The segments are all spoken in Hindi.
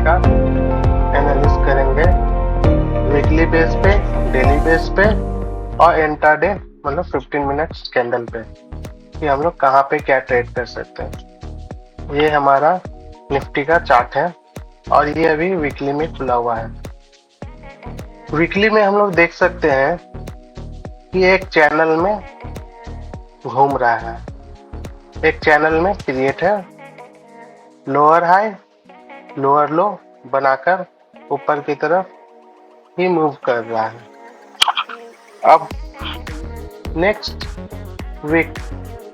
का एनालिसिस करेंगे वीकली बेस पे, डेली बेस पे और इंट्राडे मतलब 15 मिनट्स कैंडल पे कि हम लोग कहाँ पे क्या ट्रेड कर सकते हैं। ये हमारा निफ्टी का चार्ट है और ये अभी वीकली में खुला हुआ है। वीकली में हम लोग देख सकते हैं कि एक चैनल में घूम रहा है, एक चैनल में क्रिएट है, लोअर हाई लोअर लो बनाकर ऊपर की तरफ ही मूव कर रहा है। अब नेक्स्ट वीक,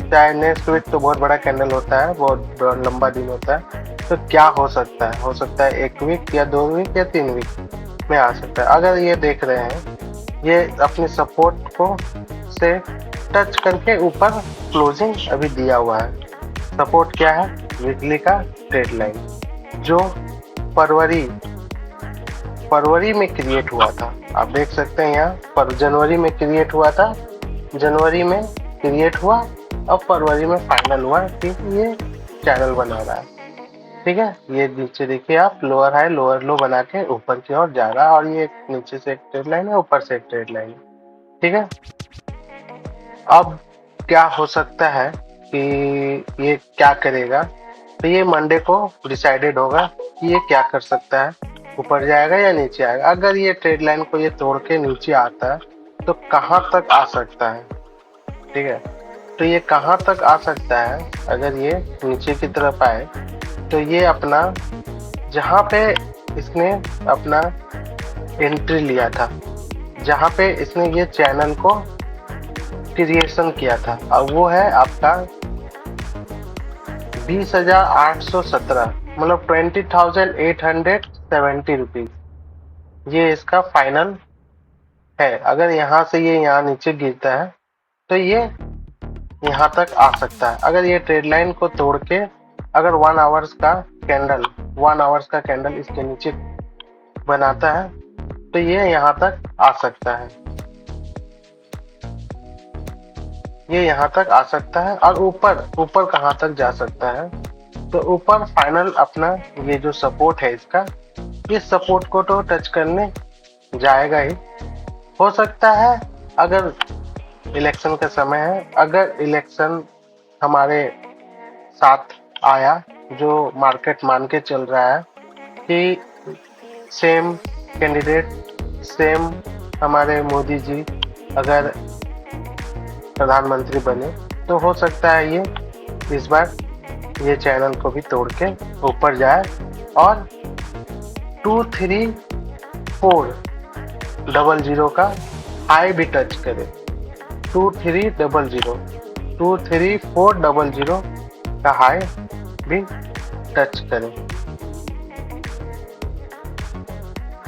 चाहे नेक्स्ट वीक तो बहुत बड़ा कैंडल होता है, बहुत लंबा दिन होता है, तो क्या हो सकता है? हो सकता है 1 वीक या 2 वीक या 3 वीक में आ सकता है। अगर ये देख रहे हैं ये अपने सपोर्ट को से टच करके ऊपर क्लोजिंग अभी दिया हुआ है। सपोर्ट क्या है? वीकली का ट्रेड लाइन जो फरवरी में क्रिएट हुआ था। आप देख सकते हैं यहाँ पर जनवरी में क्रिएट हुआ था, जनवरी में क्रिएट हुआ, अब फरवरी में फाइनल हुआ कि ये चैनल बना रहा है। ठीक है, ये नीचे देखिए आप लोअर हाई लोअर लो बना के ऊपर की ओर जा रहा है और ये नीचे से एक ट्रेड लाइन है, ऊपर से एक ट्रेड लाइन है। ठीक है, अब क्या हो सकता है कि ये क्या करेगा, तो ये मंडे को डिसाइडेड होगा कि ये क्या कर सकता है, ऊपर जाएगा या नीचे आएगा। अगर ये ट्रेड लाइन को ये तोड़ के नीचे आता है तो कहाँ तक आ सकता है? ठीक है, तो ये कहाँ तक आ सकता है? अगर ये नीचे की तरफ आए तो ये अपना जहाँ पे इसने अपना एंट्री लिया था, जहाँ पे इसने ये चैनल को क्रिएशन किया था, अब वो है आपका 20,817 मतलब 20,870 रुपीज। ये इसका फाइनल है। अगर यहाँ से ये यहाँ नीचे गिरता है तो ये यहाँ तक आ सकता है। अगर ये ट्रेड लाइन को तोड़ के अगर 1 आवर्स का कैंडल इसके नीचे बनाता है तो ये यहाँ तक आ सकता है, ये यहाँ तक आ सकता है। और ऊपर कहाँ तक जा सकता है? तो ऊपर फाइनल अपना ये जो सपोर्ट है इसका, इस सपोर्ट को तो टच करने जाएगा ही। हो सकता है अगर इलेक्शन का समय है, अगर इलेक्शन हमारे साथ आया, जो मार्केट मान के चल रहा है कि सेम कैंडिडेट सेम हमारे मोदी जी अगर प्रधानमंत्री बने, तो हो सकता है ये इस बार ये चैनल को भी तोड़ के ऊपर जाए और 2340 का हाई भी टच करे। 2340 का हाई भी टच करे।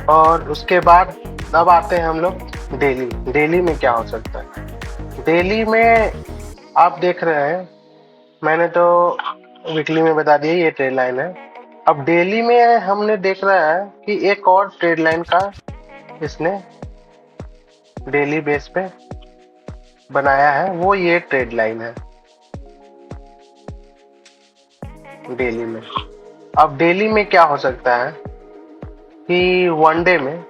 और उसके बाद अब आते हैं हम लोग डेली में क्या हो सकता है। डेली में आप देख रहे हैं, मैंने तो वीकली में बता दिया ये ट्रेड लाइन है। अब डेली में हमने देख रहा है कि एक और ट्रेड लाइन का इसने डेली बेस पे बनाया है, वो ये ट्रेड लाइन है डेली में। अब डेली में क्या हो सकता है कि वनडे में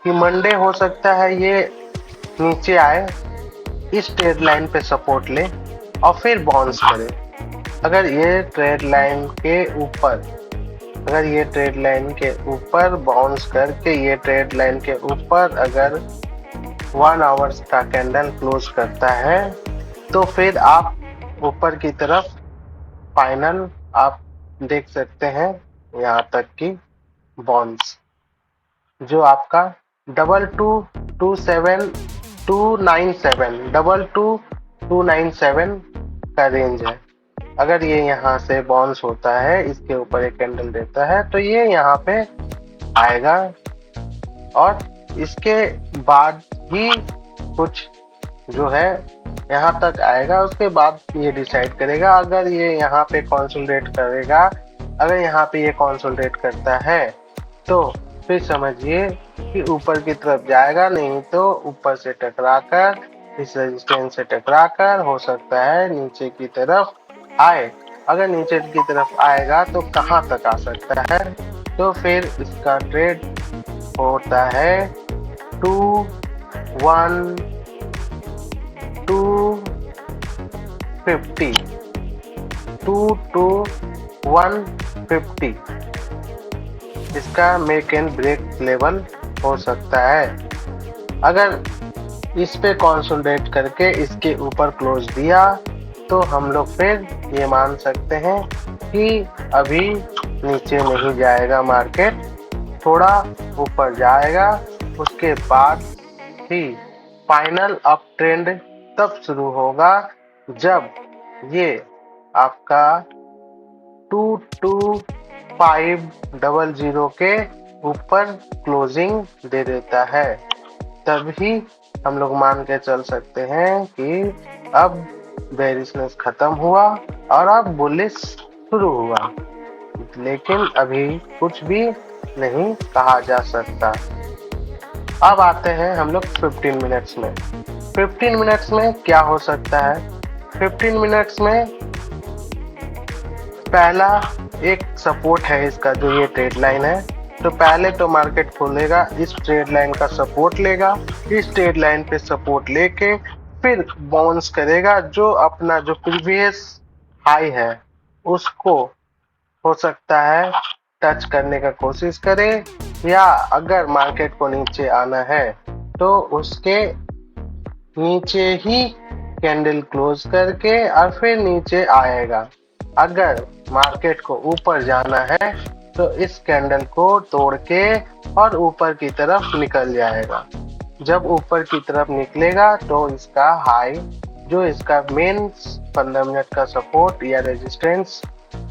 कि मंडे हो सकता है ये नीचे आए, इस ट्रेड लाइन पे सपोर्ट ले और फिर बाउंस करे। अगर ये ट्रेड लाइन के ऊपर बाउंस करके ये ट्रेड लाइन के ऊपर अगर 1 आवर्स का कैंडल क्लोज करता है तो फिर आप ऊपर की तरफ फाइनल आप देख सकते हैं यहाँ तक की बाउंस, जो आपका 22,297 का रेंज है। अगर ये यहाँ से बाउंस होता है, इसके ऊपर एक कैंडल देता है तो ये यहाँ पे आएगा और इसके बाद ही कुछ जो है यहाँ तक आएगा। उसके बाद ये डिसाइड करेगा। अगर ये यहाँ पे कंसोलिडेट करेगा, अगर यहाँ पे ये कंसोलिडेट करता है तो फिर समझिए कि ऊपर की तरफ जाएगा, नहीं तो ऊपर से टकराकर इस रेजिस्टेंस से टकराकर हो सकता है नीचे की तरफ आए। अगर नीचे की तरफ आएगा तो कहाँ तक आ सकता है? तो फिर इसका ट्रेड होता है 250 150 इसका मेक एंड ब्रेक लेवल हो सकता है। अगर इस पे कॉन्सोलिडेट करके इसके ऊपर क्लोज दिया तो हम लोग फिर ये मान सकते हैं कि अभी नीचे नहीं जाएगा मार्केट, थोड़ा ऊपर जाएगा। उसके बाद ही फाइनल अप ट्रेंड तब शुरू होगा जब ये आपका 22500 के ऊपर क्लोजिंग दे देता है। तभी हम लोग मान के चल सकते हैं कि अब बेरिशनेस खत्म हुआ और अब बुलिश शुरू हुआ, लेकिन अभी कुछ भी नहीं कहा जा सकता। अब आते हैं हम लोग 15 मिनट्स में। 15 मिनट्स में क्या हो सकता है? 15 मिनट्स में पहला एक सपोर्ट है इसका, जो ये ट्रेड लाइन है। तो पहले तो मार्केट खोलेगा, इस ट्रेड लाइन का सपोर्ट लेगा, इस ट्रेड लाइन पे सपोर्ट लेके फिर बाउंस करेगा, जो अपना जो प्रीवियस हाई है उसको हो सकता है टच करने का कोशिश करे, या अगर मार्केट को नीचे आना है तो उसके नीचे ही कैंडल क्लोज करके और फिर नीचे आएगा। अगर मार्केट को ऊपर जाना है तो इस कैंडल को तोड़ के और ऊपर की तरफ निकल जाएगा। जब ऊपर की तरफ निकलेगा तो इसका हाई, जो इसका मेन 15 मिनट का सपोर्ट या रेजिस्टेंस,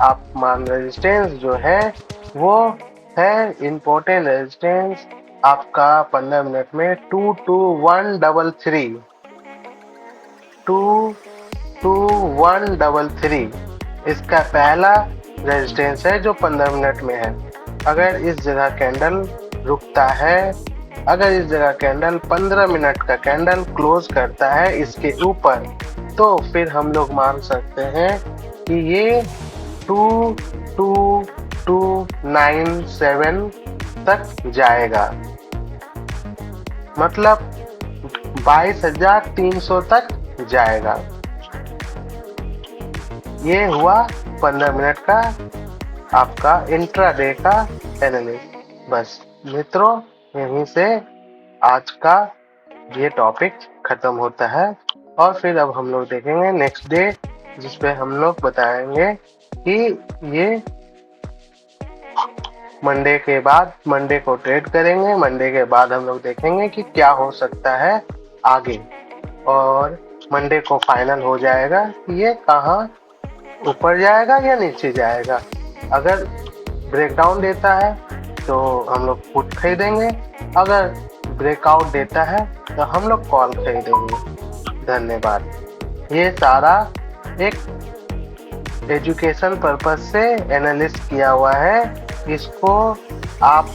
आप मान रेजिस्टेंस जो है वो है इम्पोर्टेंट रेजिस्टेंस आपका 15 मिनट में 22133 22133 इसका पहला रेजिस्टेंस है जो 15 मिनट में है। अगर इस जगह कैंडल रुकता है, अगर इस जगह कैंडल 15 मिनट का कैंडल क्लोज करता है इसके ऊपर, तो फिर हम लोग मान सकते हैं कि ये 22297 तक जाएगा, मतलब 22,300 तक जाएगा। ये हुआ 15 मिनट का आपका इंट्राडे का एनालिसिस। बस मित्रों, यहीं से आज का ये टॉपिक खत्म होता है। और फिर अब हम लोग देखेंगे नेक्स्ट डे, जिसपे हम लोग बताएंगे कि ये मंडे के बाद, मंडे को ट्रेड करेंगे। मंडे के बाद हम लोग देखेंगे कि क्या हो सकता है आगे, और मंडे को फाइनल हो जाएगा कि ये कहाँ ऊपर जाएगा या नीचे जाएगा। अगर ब्रेकडाउन देता है तो हम लोग पुट खरीदेंगे, अगर ब्रेकआउट देता है तो हम लोग कॉल खरीदेंगे। धन्यवाद। ये सारा एक एजुकेशन पर्पस से एनालिस्ट किया हुआ है, इसको आप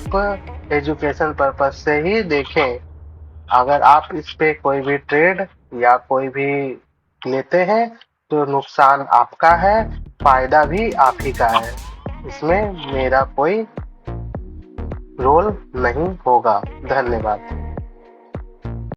एजुकेशन पर्पस से ही देखें। अगर आप इस पे कोई भी ट्रेड या कोई भी लेते हैं तो नुकसान आपका है, फायदा भी आप ही का है, इसमें मेरा कोई रोल नहीं होगा। धन्यवाद।